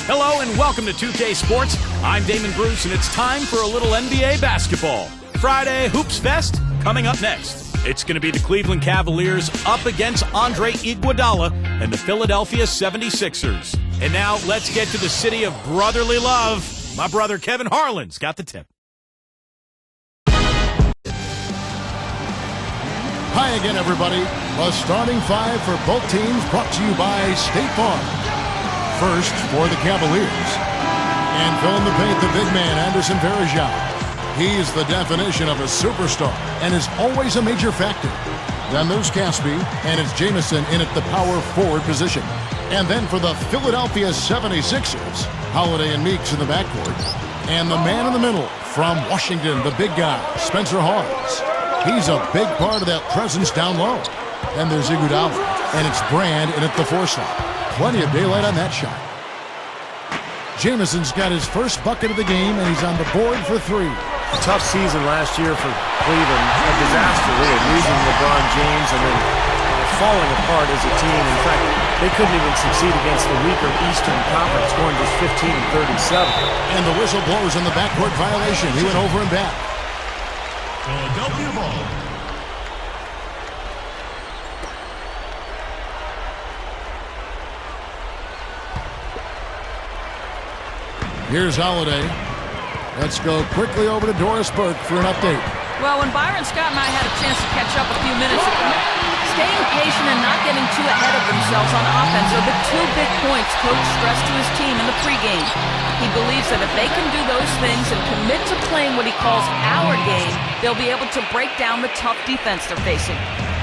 Hello and welcome to 2K Sports. I'm Damon Bruce and it's time for a little NBA basketball. Friday Hoops Fest coming up next. It's going to be the Cleveland Cavaliers up against Andre Iguodala and the Philadelphia 76ers. And now let's get to the city of brotherly love. My brother Kevin Harlan's got the tip. Hi again, everybody. A starting five for both teams brought to you by State Farm. First for the Cavaliers. And filling the paint, the big man, Anderson Varejao. He's the definition of a superstar and is always a major factor. Then there's Caspi, and it's Jamison in at the power forward position. And then for the Philadelphia 76ers, Holiday and Meeks in the backcourt. And the man in the middle from Washington, the big guy, Spencer Hawes. He's a big part of that presence down low. And there's Iguodala, and it's Brand in at the 4 slot. Plenty of daylight on that shot. Jamison's got his first bucket of the game, and he's on the board for 3. A tough season last year for Cleveland. A disaster, really, losing LeBron James and then falling apart as a team. In fact, they couldn't even succeed against the weaker Eastern Conference, scoring just 15 and 37. And the whistle blows in the backcourt violation. He went over and back. Philadelphia ball. Here's Holiday. Let's go quickly over to Doris Burke for an update. Well, when Byron Scott and I had a chance to catch up a few minutes ago, staying patient and not getting too ahead of themselves on offense are the 2 big points Coach stressed to his team in the pregame. He believes that if they can do those things and commit to playing what he calls our game, they'll be able to break down the tough defense they're facing.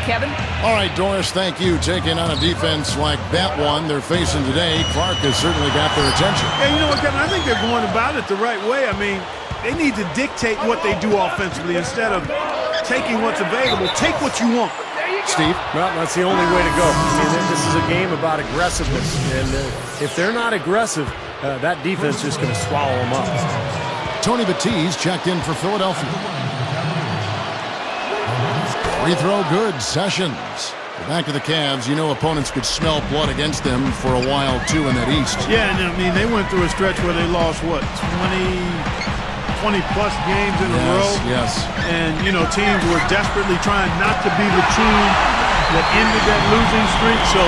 Kevin? All right, Doris, thank you. Taking on a defense like that one they're facing today, Clark has certainly got their attention. Yeah, you know what, Kevin? I think they're going about it the right way. I mean, they need to dictate what they do offensively instead of taking what's available. Take what you want. Steve? Well, that's the only way to go. I mean, this is a game about aggressiveness, and if they're not aggressive, that defense is just going to swallow them up. Tony Batiste checked in for Philadelphia. Free throw good. Sessions. Back to the Cavs. You know opponents could smell blood against them for a while, too, in that East. Yeah, and I mean, they went through a stretch where they lost, what, 20-plus games in a row? Yes. And, you know, teams were desperately trying not to be the team that ended that losing streak, so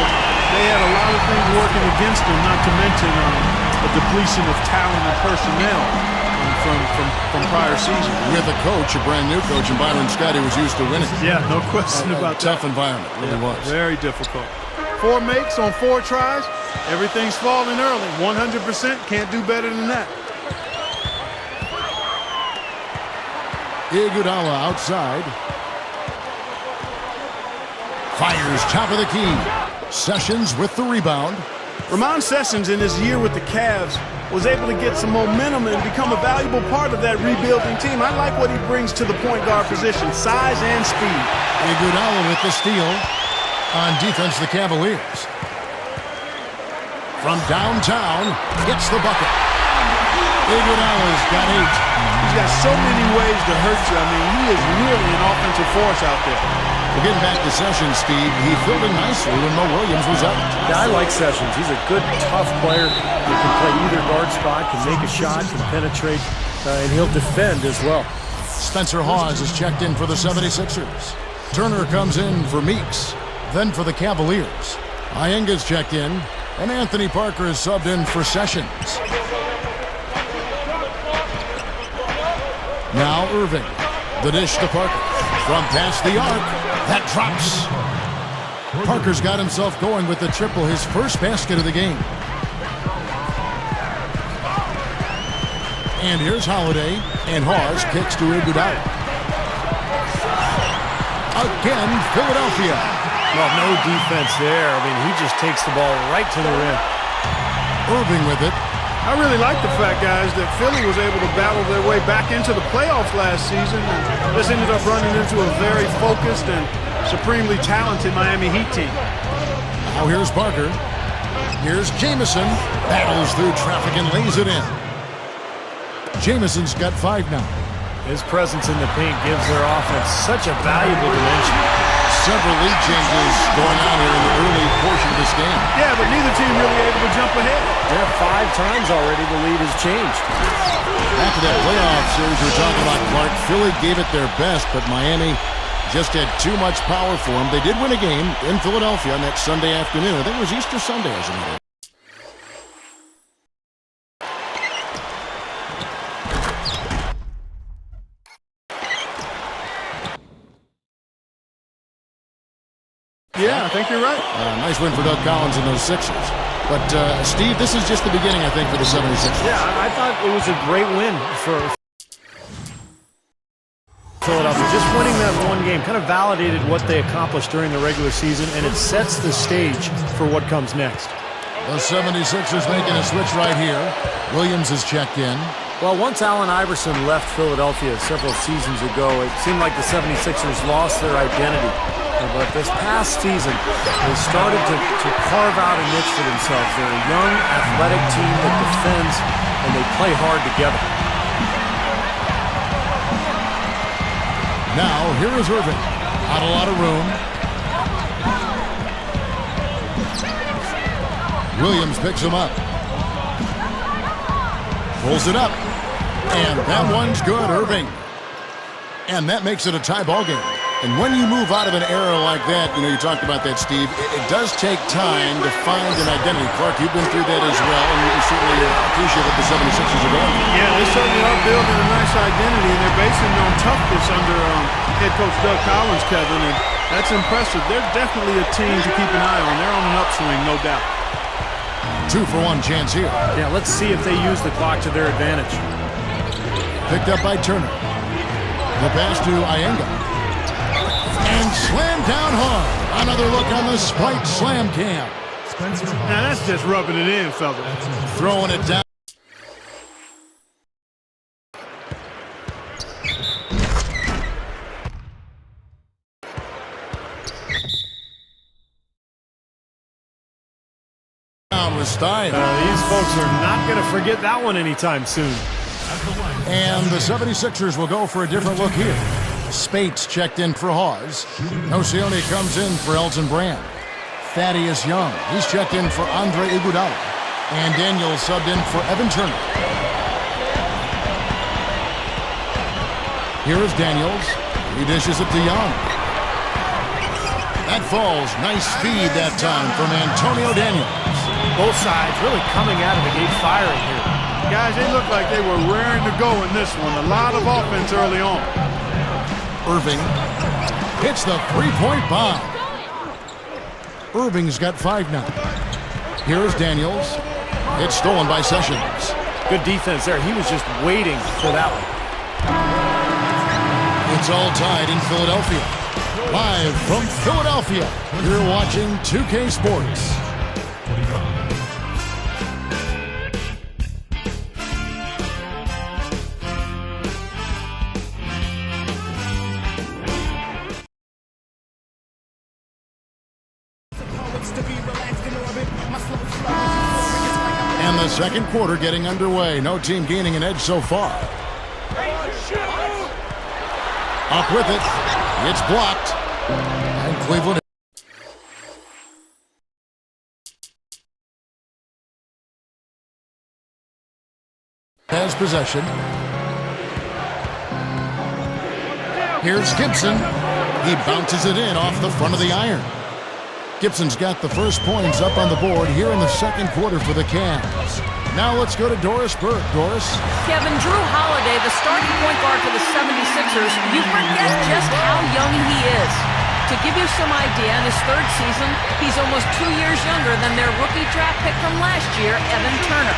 they had a lot of things working against them, not to mention a depletion of talent and personnel from prior seasons. With a coach, a brand new coach, and Byron Scott, who was used to winning. Yeah, no question about that. Tough environment, really was. Very difficult. 4 makes on 4 tries. Everything's falling early. 100%. Can't do better than that. Iguodala outside. Fires top of the key. Sessions with the rebound. Ramon Sessions in his year with the Cavs was able to get some momentum and become a valuable part of that rebuilding team. I like what he brings to the point guard position, size and speed. Iguodala with the steal on defense, the Cavaliers. From downtown, gets the bucket. Iguodala's got 8. He's got so many ways to hurt you. I mean, he is really an offensive force out there. Well, getting back to Sessions, Steve, he filled in nicely when Mo Williams was out. Yeah, I like Sessions. He's a good, tough player. He can play either guard spot, can make a shot, can penetrate, and he'll defend as well. Spencer Hawes is checked in for the 76ers. Turner comes in for Meeks, then for the Cavaliers. Iyenga's checked in, and Anthony Parker is subbed in for Sessions. Now Irving. The dish to Parker. From past the arc. That drops. Parker's got himself going with the triple, his first basket of the game. And here's Holiday. And Hawes kicks to Iguodala. Again, Philadelphia. Well, no defense there. I mean, he just takes the ball right to the rim. Irving with it. I really like the fact, guys, that Philly was able to battle their way back into the playoffs last season and just ended up running into a very focused and supremely talented Miami Heat team. Now here's Parker. Here's Jamison. Battles through traffic and lays it in. Jamison's got 5 now. His presence in the paint gives their offense such a valuable dimension. several lead changes going on here in the early portion of this game. Yeah, but neither team really able to jump ahead. Yeah, 5 times already the lead has changed. After that playoff series we were talking about, Clark, Philly gave it their best, but Miami just had too much power for them. They did win a game in Philadelphia on that Sunday afternoon. I think it was Easter Sunday, as a matter. Yeah, I think you're right. Nice win for Doug Collins and those Sixers. But, Steve, this is just the beginning, I think, for the 76ers. Yeah, I thought it was a great win for Philadelphia. Just winning that one game kind of validated what they accomplished during the regular season, and it sets the stage for what comes next. The 76ers making a switch right here. Williams has checked in. Well, once Allen Iverson left Philadelphia several seasons ago, it seemed like the 76ers lost their identity. But this past season, they started to carve out a niche for themselves. They're a young, athletic team that defends, and they play hard together. Now, here is Irving. Not a lot of room. Williams picks him up. Pulls it up. And that one's good, Irving. And that makes it a tie ball game. And when you move out of an era like that, you talked about that, Steve, it does take time to find an identity. Clark, you've been through that as well, and you certainly appreciate what the 76ers are doing. Yeah, they certainly are building a nice identity, and they're basing it on toughness under head coach Doug Collins, Kevin, and that's impressive. They're definitely a team to keep an eye on. They're on an upswing, no doubt. 2-for-1 chance here. Yeah, let's see if they use the clock to their advantage. Picked up by Turner. The pass to Iyengar. And slammed down hard. Another look on the spiked slam cam. Now that's just rubbing it in, fella. Throwing it down. Was Stein. These folks are not going to forget that one anytime soon. And the 76ers will go for a different look here. Spates checked in for Hawes. Nocioni comes in for Elton Brand. Thaddeus Young, he's checked in for Andre Iguodala. And Daniels subbed in for Evan Turner. Here is Daniels. He dishes it to Young. That falls. Nice speed that time from Antonio Daniels. Both sides really coming out of the gate firing here. Guys, they look like they were raring to go in this one. A lot of offense early on. Irving hits the three-point bomb. Irving's got 5 now. Here's Daniels. It's stolen by Sessions. Good defense there. He was just waiting for that one. It's all tied in Philadelphia. Live from Philadelphia, you're watching 2K Sports. And the second quarter getting underway. No team gaining an edge so far. Up with it. It's blocked. And Cleveland has possession. Here's Gibson. He bounces it in off the front of the iron. Gibson's got the first points up on the board here in the second quarter for the Cavs. Now let's go to Doris Burke. Doris? Kevin, Drew Holiday, the starting point guard for the 76ers, you forget just how young he is. To give you some idea, in his third season, he's almost 2 years younger than their rookie draft pick from last year, Evan Turner.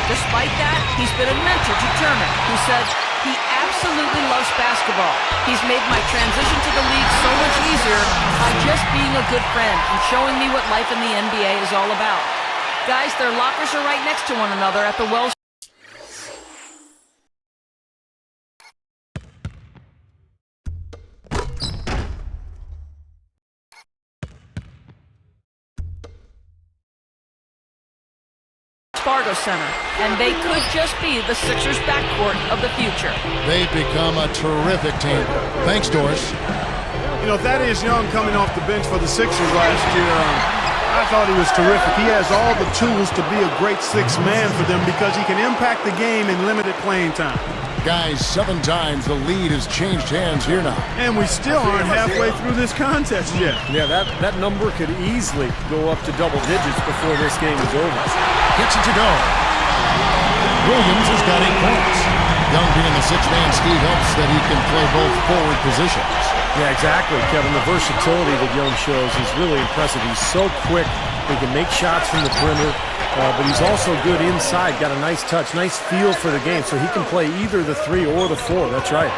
Despite that, he's been a mentor to Turner, who said he absolutely loves basketball. He's made my transition to the league so much easier by just being a good friend and showing me what life in the NBA is all about. Guys, their lockers are right next to one another at the Wells. Fargo Center, and they could just be the Sixers backcourt of the future. They've become a terrific team. Thanks, Doris. know, Thaddeus Young coming off the bench for the Sixers last year, I thought he was terrific. He has all the tools to be a great sixth man for them because he can impact the game in limited playing time. Guys, 7 times the lead has changed hands here now. And we still aren't halfway through this contest yet. Yeah, that number could easily go up to double digits before this game is over. Gets it to go. Williams has got 8 points. Young being the sixth-man Steve helps that he can play both forward positions. Yeah, exactly, Kevin. The versatility that Young shows is really impressive. He's so quick. He can make shots from the perimeter, but he's also good inside. Got a nice touch, nice feel for the game, so he can play either the 3 or the 4. That's right.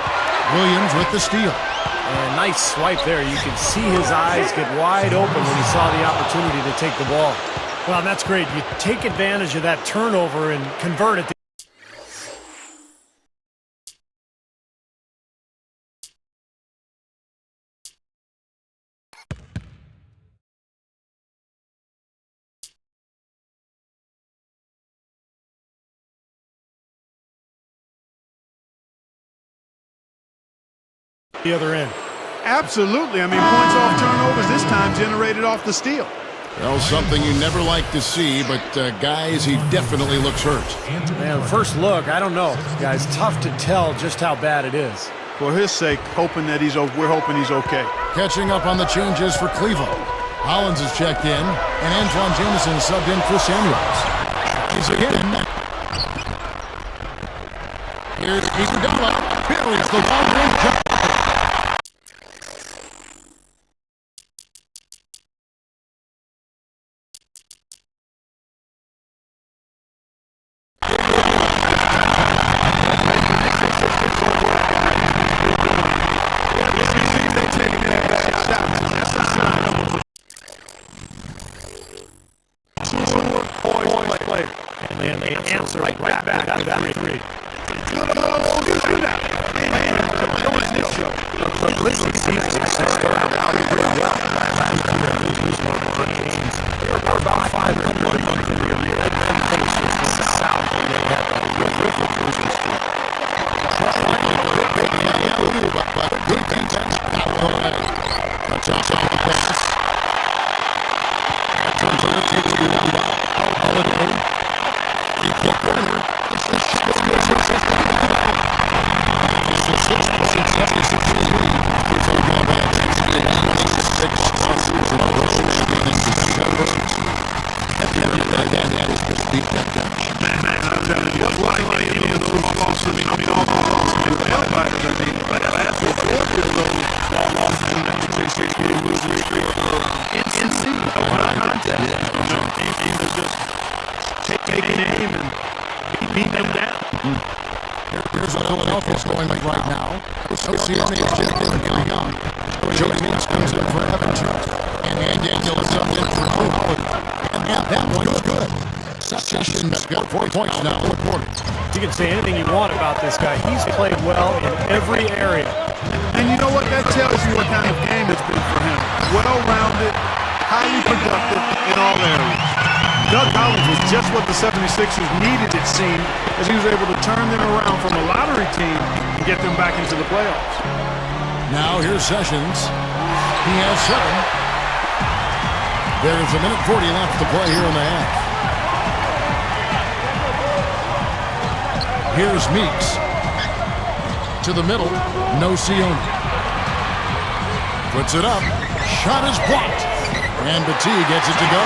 Williams with the steal. And nice swipe there. You can see his eyes get wide open when he saw the opportunity to take the ball. Well, that's great. You take advantage of that turnover and convert it. The other end. Absolutely. I mean, points off turnovers this time generated off the steal. Well, something you never like to see, but guys, he definitely looks hurt. Man, first look, I don't know. Guys, tough to tell just how bad it is. For his sake, hoping that we're hoping he's okay. Catching up on the changes for Cleveland. Hollins is checked in, and Antoine Jameson subbed in for Samuels. He's again. Here's Iguodala. Buries the long-range jump. Here's what Philadelphia's going with right now. LCM is Gary Young. Joe Means comes in for Evans. And Daniel is up in for Cleveland. And that one was good. Sessions got 40 points now in the quarter. You can say anything you want about this guy. He's played well in every area. And you know what? That tells you what kind of game it's been for him. Well-rounded, highly productive in all areas. Doug Collins was just what the 76ers needed, it seemed, as he was able to turn them around from a lottery team and get them back into the playoffs. Now here's Sessions. He has 7. There's a minute 40 left to play here in the half. Here's Meeks. To the middle, no Sione. Puts it up. Shot is blocked. And Batie gets it to go.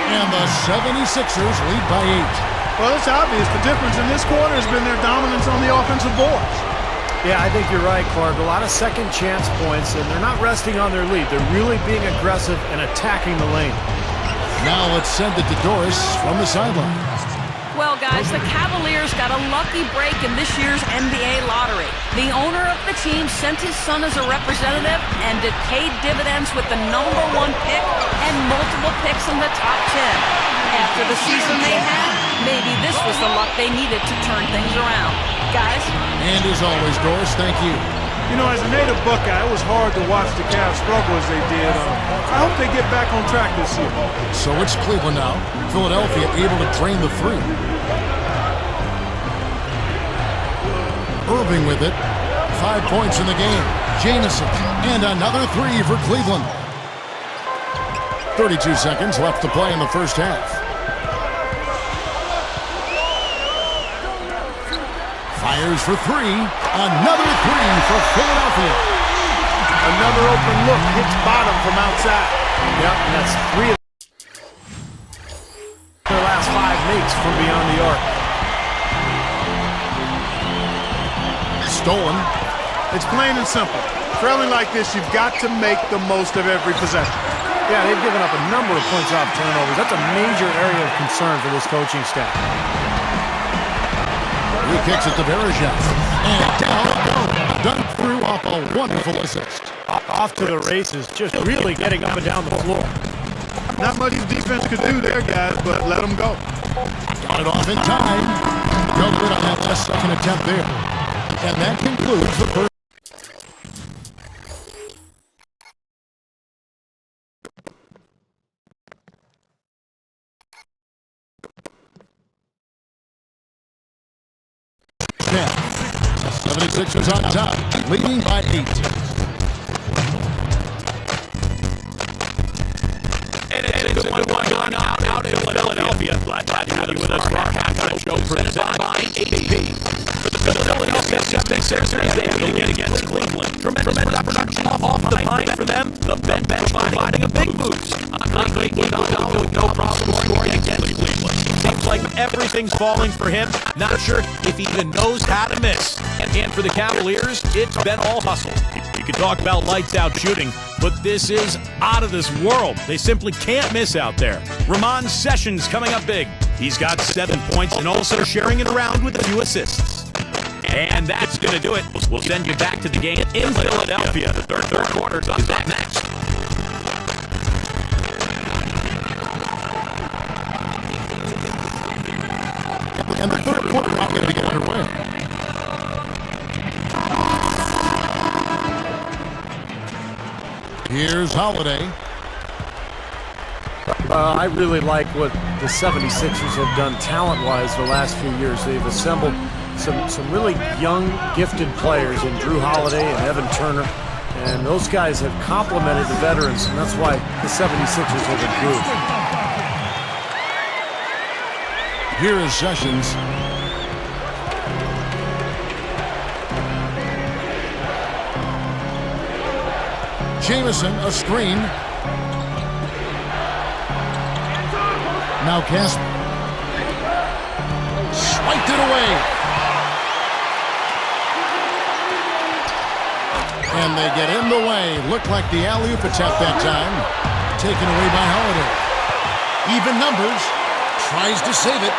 And the 76ers lead by 8. Well, it's obvious. The difference in this quarter has been their dominance on the offensive boards. Yeah, I think you're right, Clark. A lot of second chance points, and they're not resting on their lead. They're really being aggressive and attacking the lane. Now let's send it to Doris from the sideline. Well, guys, the Cavaliers got a lucky break in this year's NBA lottery. The owner of the team sent his son as a representative, and it paid dividends with the #1 pick and multiple picks in the top 10. After the season they had, maybe this was the luck they needed to turn things around. Guys? And as always, Doris, thank you. You know, as a native Buckeye, it was hard to watch the Cavs struggle as they did. I hope they get back on track this year. So it's Cleveland now. Philadelphia able to drain the 3. Irving with it. 5 points in the game. Jamison, and another three for Cleveland. 32 seconds left to play in the first half. Fires for three. Another three for Philadelphia. Another open look, hits bottom from outside. Yep, and that's 3 of their last 5 makes from beyond the arc. Stolen. It's plain and simple. Trailing like this, you've got to make the most of every possession. Yeah, they've given up a number of points off turnovers. That's a major area of concern for this coaching staff. He kicks it to Verejao. And down it goes. Done through off a wonderful assist. Off to the races, just really getting up and down the floor. Not much defense could do there, guys, but let them go. Got it off in time. No good on that last second attempt there. And that concludes the first. 76ers on top, leading by 8. And it's a good one going out in Philadelphia. Glad to have you with us for our halftime show presented by ADP. For the Philadelphia 76ers, they will win against Cleveland. Tremendous production off the line for them. The bench providing a big boost. Andre Iguodala with no problem scoring against Cleveland. Seems like everything's falling for him. Not sure if he even knows how to miss. And for the Cavaliers, it's been all hustle. You could talk about lights out shooting, but this is out of this world. They simply can't miss out there. Ramon Sessions coming up big. He's got 7 points and also sharing it around with a few assists. And that's going to do it. We'll send you back to the game in Philadelphia. The third quarter is up next. And the third quarter not going to get underway. Here's Holiday. I really like what the 76ers have done talent-wise the last few years. They've assembled some really young, gifted players in Drew Holiday and Evan Turner. And those guys have complemented the veterans, and that's why the 76ers have improved. Here is Sessions. Jamison, a screen. Now Casper. Swiped it away. And they get in the way. Looked like the alley-oop attempt that time. Taken away by Holiday. Even numbers. Tries to save it.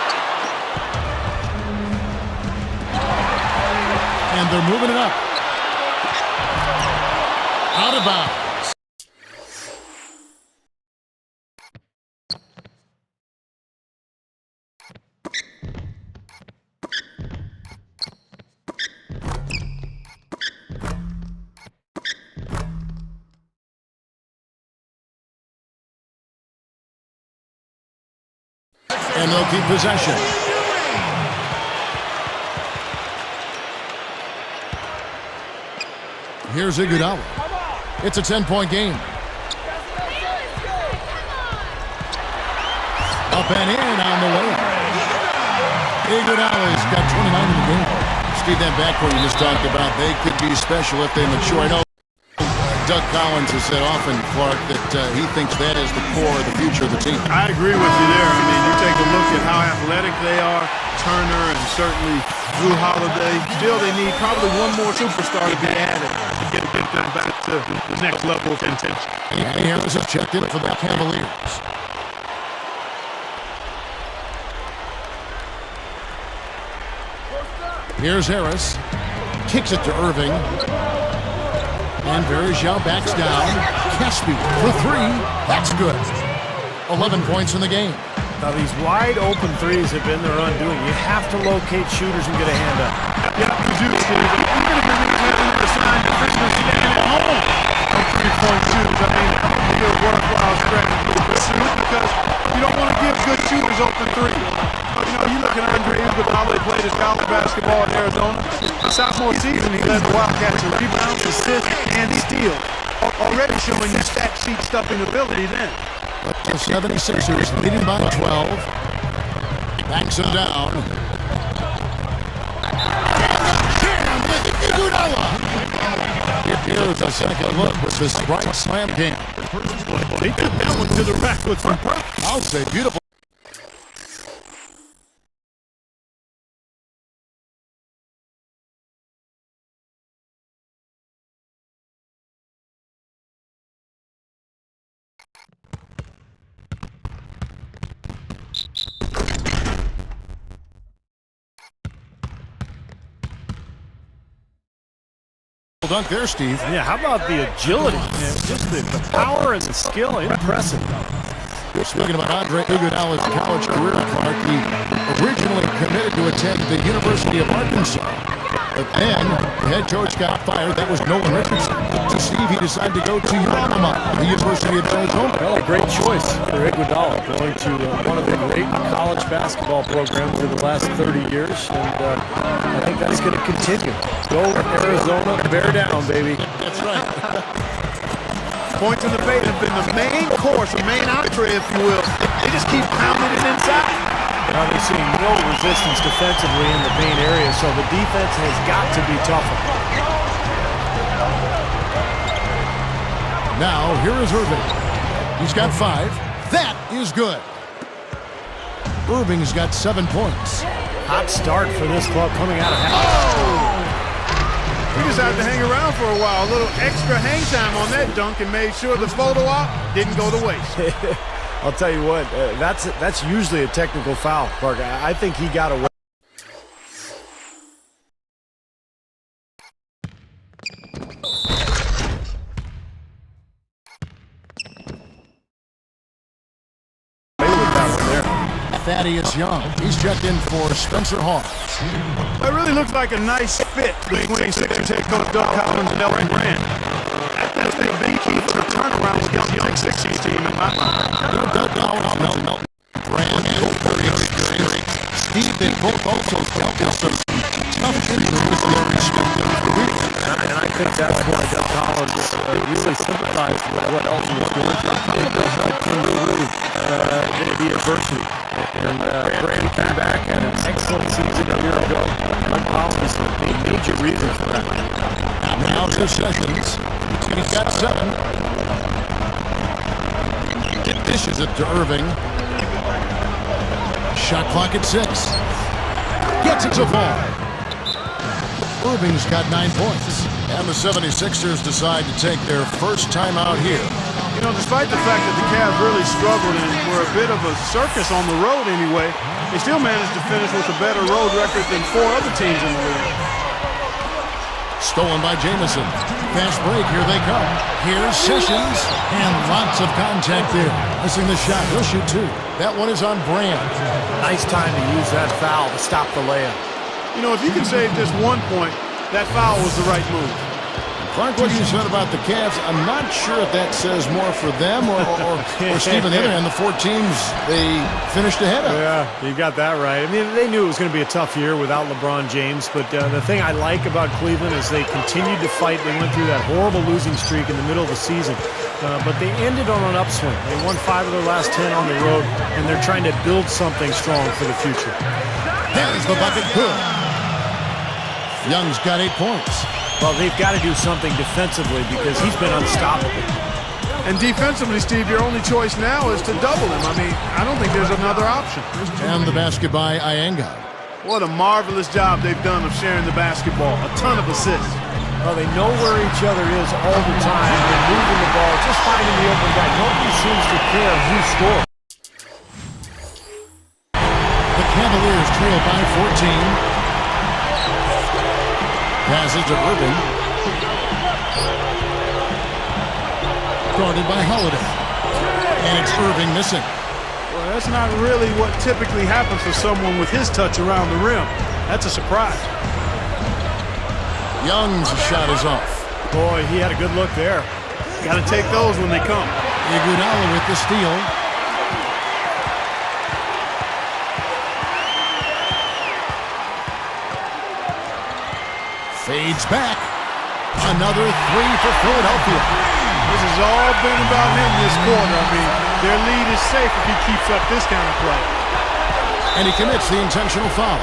And they're moving it up. Out of bounds. And they'll keep possession. Here's Iguodala. It's a 10-point game. Up and in on the way. Iguodala's got 29 in the game. Steve, that backcourt you just talked about, they could be special if they mature. I know Doug Collins has said often, Clark, that he thinks that is the core of the future of the team. I agree with you there. I mean, you take a look at how athletic they are, Turner and certainly Drew Holiday. Still, they need probably one more superstar to be added to get them back to the next level of contention. And Harris has checked in for the Cavaliers. Here's Harris. Kicks it to Irving. And Verejao backs down. Caspi for three. That's good. 11 points in the game. Now, these wide open threes have been their undoing. You have to locate shooters and get a hand up. Yeah, you do, Steve. Even if you're having to sign the Christmas standing at home on 3-point shoots, I mean, that would be a worthwhile strategy to pursue because you don't want to give good shooters open three. You know, you look at Andre Iguodala He played his college basketball at Arizona. His sophomore season, he led the Wildcats in rebounds, assists, and steals. Already showing his stat sheet stuffing ability then. But the 76ers leading by 12. Backs him down. Jam with Iguodala. Here's a second look with this bright slam game. He took that one to the rack with some purpose. I'll say beautiful. Dunk there, Steve. Yeah, how about the agility? Man? Just the power and the skill. Impressive. Speaking about Andre Iguodala's college career, Clark, he originally committed to attend the University of Arkansas. But then the head coach got fired. That was Nolan Richardson. So, Steve, he decided to go to your alma mater, the University of Arizona. Well, a great choice for Iguodala, going to one of the great college basketball programs in the last 30 years. And I think that's going to continue. Go Arizona, bear down, baby. That's right. Points in the paint have been the main course, or main entree, if you will. They just keep pounding it inside. Now they're seeing no resistance defensively in the paint area, so the defense has got to be tougher. Now, here is Irving. He's got 5. That is good. Irving's got 7 points. Hot start for this club coming out of half. He decided to hang around for a while. A little extra hang time on that dunk and made sure the photo op didn't go to waste. I'll tell you what, that's usually a technical foul, Clark. I think he got away. Thaddeus Young. He's checked in for Spencer Hawes. It really looks like a nice fit between Sixers head coach Doug Collins and Elton Brand. That's been a big key for the turnaround with this young Sixers team in my mind. Doug Collins, Melton, Brand, very experienced. Steve, they both also dealt with some tough injuries in their respective careers. And I think that's why Doug Collins really sympathized with what Elton was doing. It does help him through the adversity. And Brand came back and an excellent season a year ago. Doug Collins is a major reason for that. Now 2 Sessions. He's got 7. Dishes it to Irving. Shot clock at 6. Gets it to fall. Irving's got 9 points. And the 76ers decide to take their first time out here. You know, despite the fact that the Cavs really struggled and were a bit of a circus on the road anyway, they still managed to finish with a better road record than 4 other teams in the league. Stolen by Jamison. Fast break, here they come. Here's Sessions, and lots of contact there. Missing the shot, he'll shoot 2. That one is on Brand. Nice time to use that foul to stop the layup. You know, if you can save just 1 point, that foul was the right move. Clark, what you said about the Cavs, I'm not sure if that says more for them or Stephen Hitler and the 4 teams they finished ahead of. Yeah, you got that right. I mean, they knew it was going to be a tough year without LeBron James, but the thing I like about Cleveland is they continued to fight. They went through that horrible losing streak in the middle of the season, but they ended on an upswing. They won 5 of their last 10 on the road, and they're trying to build something strong for the future. There's the bucket. Good. Young's got 8 points. Well, they've got to do something defensively because he's been unstoppable. And defensively, Steve, your only choice now is to double him. I mean, I don't think there's another option. And the basket by Iyengar. What a marvelous job they've done of sharing the basketball. A ton of assists. Well, they know where each other is all the time. They're moving the ball, just finding the open guy. Nobody seems to care who scores. The Cavaliers trail by 14. Passes to Irving. Guarded by Holiday. And it's Irving missing. Well, that's not really what typically happens for someone with his touch around the rim. That's a surprise. Young's shot is off. Boy, he had a good look there. Got to take those when they come. Iguodala with the steal. Fades back. Another three for Philadelphia. This has all been about him this quarter. I mean, their lead is safe if he keeps up this kind of play. And he commits the intentional foul.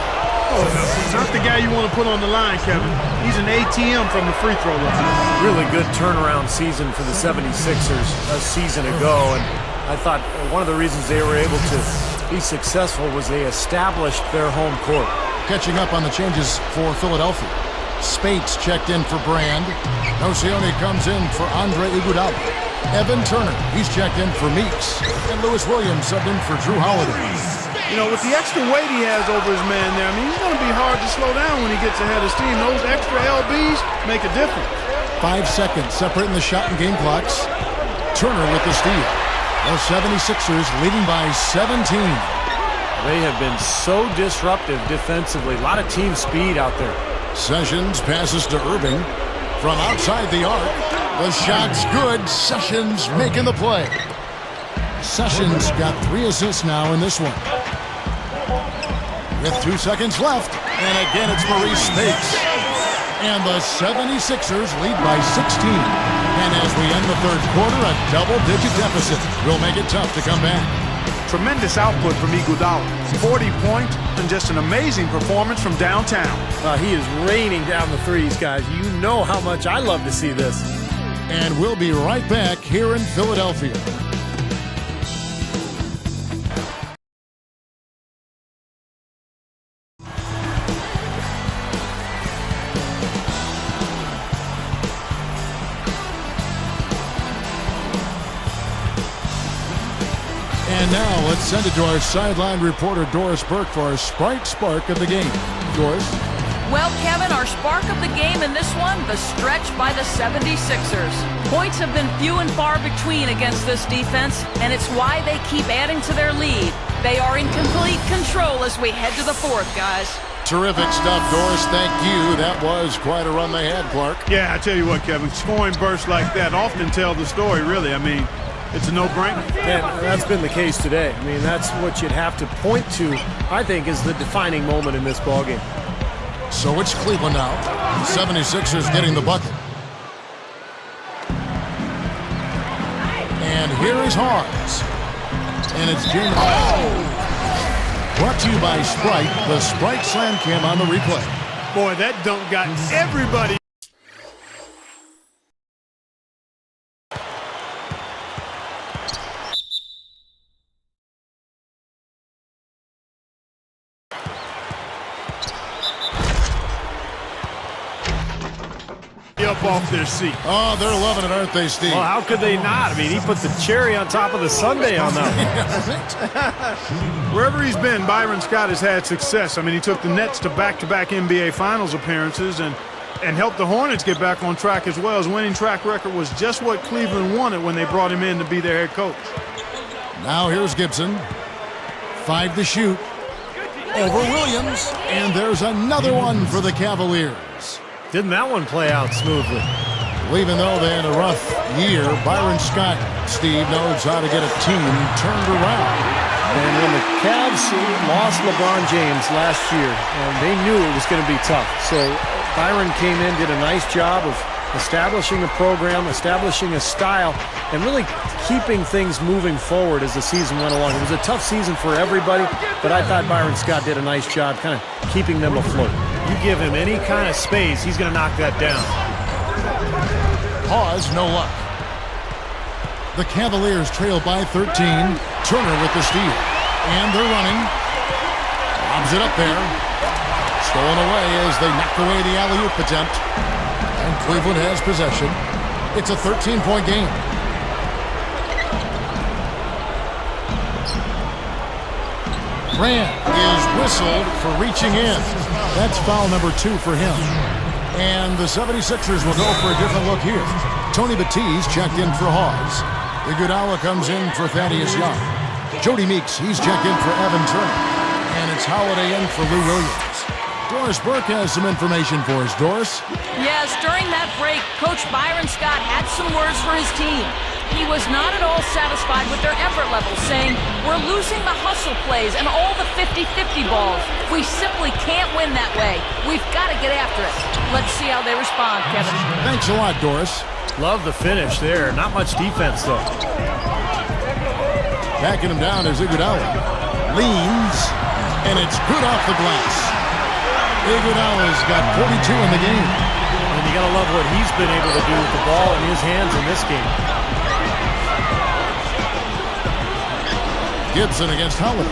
Not the guy you want to put on the line, Kevin. He's an ATM from the free throw line. Really good turnaround season for the 76ers a season ago, and I thought one of the reasons they were able to be successful was they established their home court. Catching up on the changes for Philadelphia. Spates checked in for Brand. Nocioni comes in for Andre Iguodala. Evan Turner, he's checked in for Meeks. And Lewis Williams subbed in for Drew Holiday. You know, with the extra weight he has over his man there, I mean, he's going to be hard to slow down when he gets ahead of steam. Those extra LBs make a difference. 5 seconds separating the shot and game clocks. Turner with the steal. The 76ers leading by 17. They have been so disruptive defensively. A lot of team speed out there. Sessions passes to Irving. From outside the arc, the shot's good. Sessions making the play. Sessions got 3 assists now in this one. With 2 seconds left, and again it's Maurice Spates. And the 76ers lead by 16. And as we end the third quarter, a double-digit deficit will make it tough to come back. Tremendous output from Iguodala. 40 points and just an amazing performance from downtown. He is raining down the threes, guys. You know how much I love to see this. And we'll be right back here in Philadelphia. And now let's send it to our sideline reporter Doris Burke for our Spark of the game. Doris? Well, Kevin, our spark of the game in this one, the stretch by the 76ers. Points have been few and far between against this defense, and it's why they keep adding to their lead. They are in complete control as we head to the fourth, guys. Terrific stuff, Doris. Thank you. That was quite a run they had, Clark. Yeah, I tell you what, Kevin, scoring bursts like that often tell the story, really. I mean, it's a no-brainer. And that's been the case today. I mean, that's what you'd have to point to, I think, is the defining moment in this ballgame. So it's Cleveland now. The 76ers getting the bucket. And here is Hawes. And it's James. Brought to you by Sprite. The Sprite Slam Cam on the replay. Boy, that dunk got everybody. Up off their seat. Oh, they're loving it, aren't they, Steve? Well, how could they not? I mean, he put the cherry on top of the sundae on that one. Wherever he's been, Byron Scott has had success. I mean, he took the Nets to back-to-back NBA Finals appearances and helped the Hornets get back on track as well. His winning track record was just what Cleveland wanted when they brought him in to be their head coach. Now here's Gibson. 5 to shoot. Over Williams. And there's another one for the Cavaliers. Didn't that one play out smoothly? Even though they had a rough year, Byron Scott, Steve, knows how to get a team turned around. And when the Cavs lost LeBron James last year, they knew it was going to be tough. So Byron came in, did a nice job of establishing a program, establishing a style, and really keeping things moving forward as the season went along. It was a tough season for everybody, but I thought Byron Scott did a nice job kind of keeping them afloat. You give him any kind of space, he's going to knock that down. Pause, no luck. The Cavaliers trail by 13. Turner with the steal. And they're running. Lobs it up there. Stolen away as they knock away the alley-oop attempt. And Cleveland has possession. It's a 13-point game. Grant is whistled for reaching in. That's foul number 2 for him. And the 76ers will go for a different look here. Tony Batiste checked in for Hawes. Iguodala comes in for Thaddeus Young. Jody Meeks, he's checked in for Evan Turner. And it's Holiday in for Lou Williams. Doris Burke has some information for us. Doris? Yes, during that break, Coach Byron Scott had some words for his team. He was not at all satisfied with their effort level, saying, "We're losing the hustle plays and all the 50-50 balls. We simply can't win that way. We've got to get after it." Let's see how they respond, Kevin. Thanks a lot, Doris. Love the finish there. Not much defense, though. Backing him down is Iguodala. Leans, and it's good off the glass. Iguodala's got 42 in the game. And you got to love what he's been able to do with the ball in his hands in this game. Gibson against Holiday.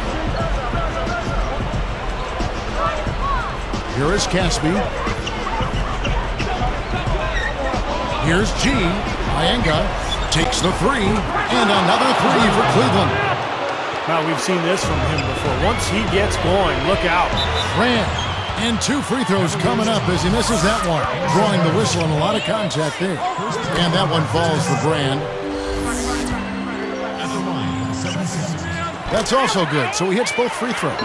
Here is Caspi. Here's G. Ienga takes the three, and another three for Cleveland. Now, we've seen this from him before. Once he gets going, look out. Grant, and 2 free throws coming up as he misses that one. Drawing the whistle and a lot of contact there. And that one falls for Brand. That's also good, so he hits both free throws.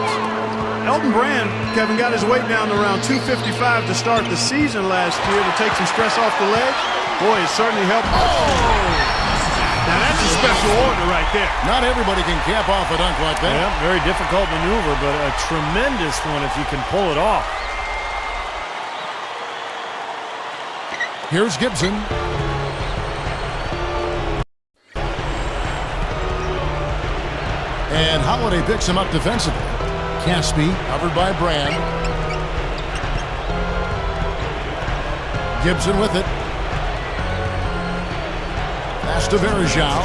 Elton Brand, Kevin, got his weight down to around 255 to start the season last year to take some stress off the leg. Boy, it certainly helped. Now that's a special order right there. Not everybody can cap off a dunk like that. Yeah, very difficult maneuver, but a tremendous one if you can pull it off. Here's Gibson. And Holiday picks him up defensively. Caspi covered by Brand. Gibson with it. Pass to Verjao.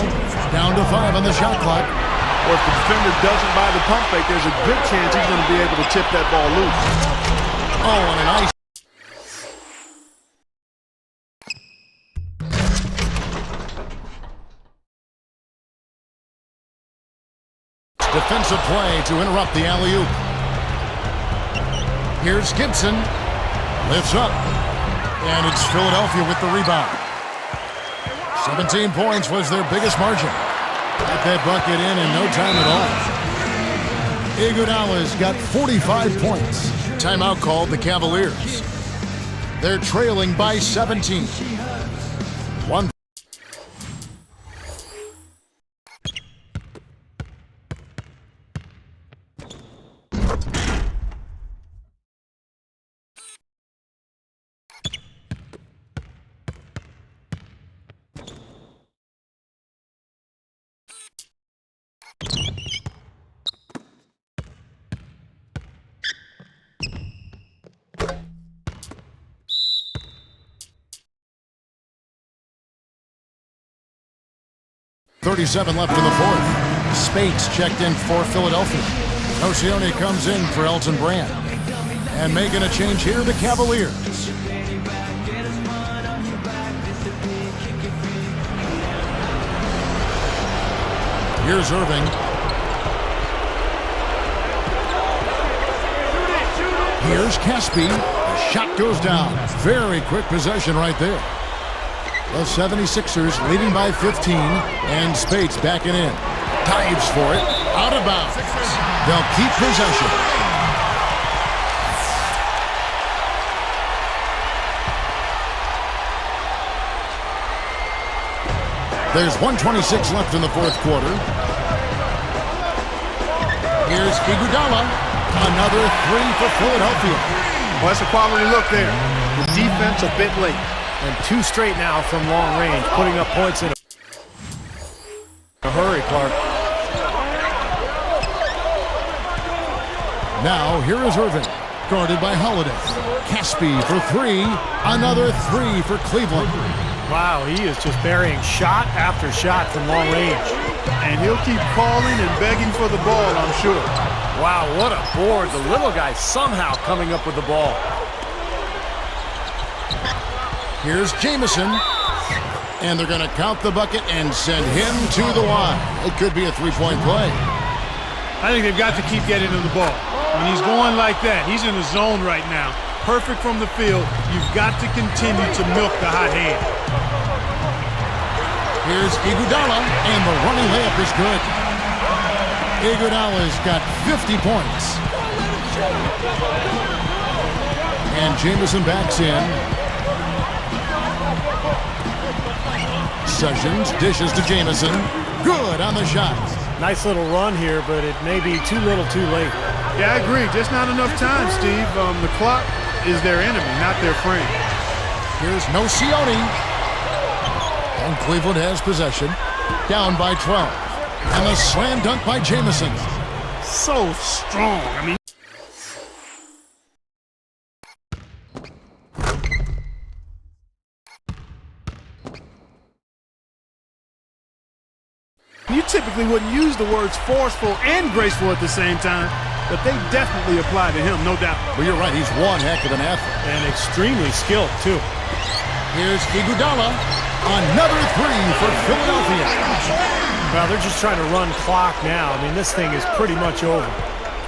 Down to 5 on the shot clock. Well, if the defender doesn't buy the pump fake, there's a good chance he's going to be able to tip that ball loose. Oh, and a nice. Defensive play to interrupt the alley-oop. Here's Gibson. Lifts up. And it's Philadelphia with the rebound. 17 points was their biggest margin. Got that bucket in no time at all. Iguodala's got 45 points. Timeout called the Cavaliers. They're trailing by 17. One. .37 left in the fourth. Spates checked in for Philadelphia. Nocioni comes in for Elton Brand. And making a change here, the Cavaliers. Here's Irving. Here's Caspi. The shot goes down. Very quick possession right there. The 76ers leading by 15, and Spates backing in. Dives for it. Out of bounds. They'll keep possession. There's 1:26 left in the fourth quarter. Here's Iguodala. Another three for Philadelphia. Well, that's a quality look there. The defense a bit late. And 2 straight now from long range, putting up points in a hurry, Clark. Now, here is Irving, guarded by Holiday. Caspi for 3. Another 3 for Cleveland. Wow, he is just burying shot after shot from long range. And he'll keep calling and begging for the ball, I'm sure. Wow, what a board. The little guy somehow coming up with the ball. Here's Jamison. And they're going to count the bucket and send him to the line. It could be a three-point play. I think they've got to keep getting him the ball. When he's going like that, he's in the zone right now. Perfect from the field. You've got to continue to milk the hot hand. Here's Iguodala, and the running layup is good. Iguodala's got 50 points. And Jamison backs in. Sessions dishes to Jamison. Good on the shot. Nice little run here, but it may be too little too late. Yeah, I agree. Just not enough time, Steve. The clock is their enemy, not their friend. Here's Nocioni. And Cleveland has possession. Down by 12. And the slam dunk by Jamison. So strong. I mean, you typically wouldn't use the words forceful and graceful at the same time, but they definitely apply to him, no doubt. Well, you're right. He's one heck of an athlete. And extremely skilled, too. Here's Iguodala. Another three for Philadelphia. Well, they're just trying to run clock now. I mean, this thing is pretty much over.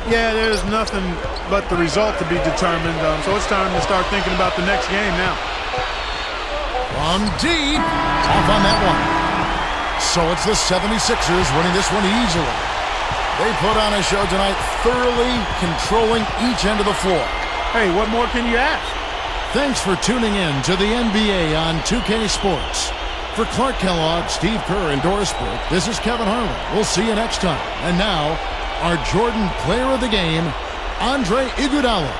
Yeah, there's nothing but the result to be determined, so it's time to start thinking about the next game now. From deep. Off on that one. So it's the 76ers winning this one easily. They put on a show tonight, thoroughly controlling each end of the floor. Hey, what more can you ask? Thanks for tuning in to the NBA on 2K Sports. For Clark Kellogg, Steve Kerr, and Doris Burke, this is Kevin Harlan. We'll see you next time. And now, our Jordan Player of the Game, Andre Iguodala.